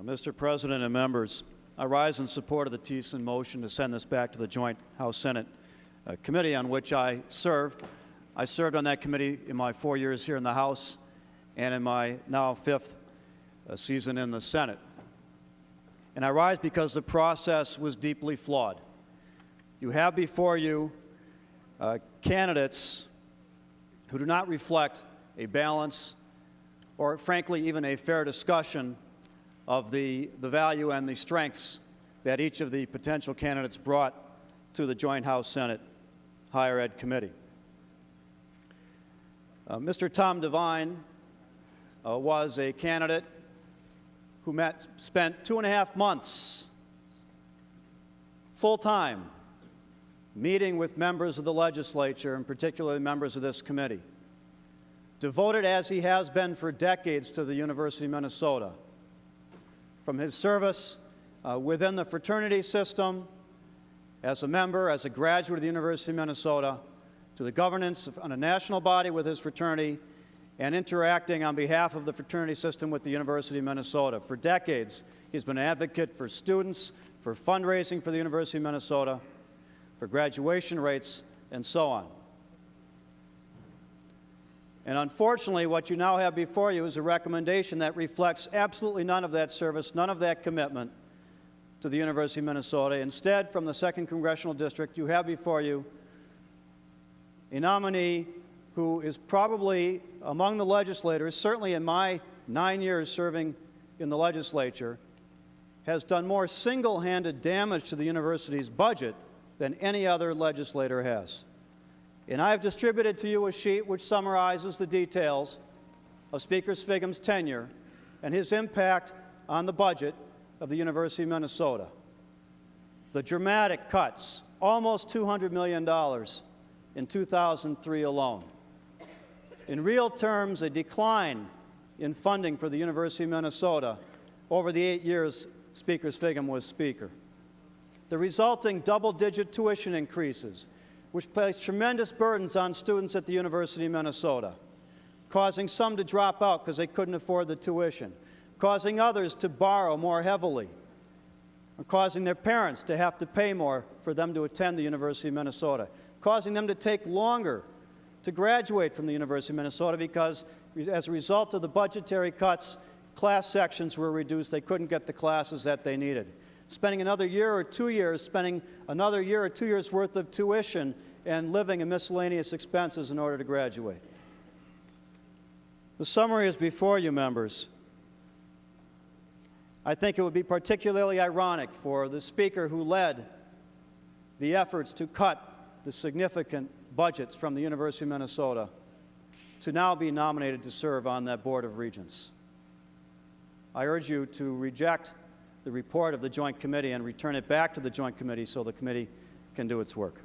Mr. President and members, I rise in support of the Thiessen motion to send this back to the Joint House-Senate committee on which I served. I served on that committee in my 4 years here in the House and in my now fifth season in the Senate. And I rise because the process was deeply flawed. You have before you candidates who do not reflect a balance or, frankly, even a fair discussion of the value and the strengths that each of the potential candidates brought to the Joint House-Senate Higher Ed Committee. Mr. Tom Devine was a candidate who spent 2.5 months full-time meeting with members of the legislature, and particularly members of this committee, devoted as he has been for decades to the University of Minnesota. From his service within the fraternity system, as a member, as a graduate of the University of Minnesota, to the governance on a national body with his fraternity, and interacting on behalf of the fraternity system with the University of Minnesota. For decades, he's been an advocate for students, for fundraising for the University of Minnesota, for graduation rates, and so on. And unfortunately, what you now have before you is a recommendation that reflects absolutely none of that service, none of that commitment to the University of Minnesota. Instead, from the 2nd Congressional District, you have before you a nominee who is probably among the legislators, certainly in my 9 years serving in the legislature, has done more single-handed damage to the university's budget than any other legislator has. And I have distributed to you a sheet which summarizes the details of Speaker Svigum's tenure and his impact on the budget of the University of Minnesota. The dramatic cuts, almost $200 million in 2003 alone. In real terms, a decline in funding for the University of Minnesota over the 8 years Speaker Svigum was Speaker. The resulting double-digit tuition increases, which placed tremendous burdens on students at the University of Minnesota, causing some to drop out because they couldn't afford the tuition, causing others to borrow more heavily, and causing their parents to have to pay more for them to attend the University of Minnesota, causing them to take longer to graduate from the University of Minnesota because, as a result of the budgetary cuts, class sections were reduced. They couldn't get the classes that they needed. Spending another year or 2 years, spending another year or 2 years' worth of tuition and living and miscellaneous expenses in order to graduate. The summary is before you, members. I think it would be particularly ironic for the Speaker who led the efforts to cut the significant budgets from the University of Minnesota to now be nominated to serve on that Board of Regents. I urge you to reject the report of the Joint Committee and return it back to the Joint Committee so the committee can do its work.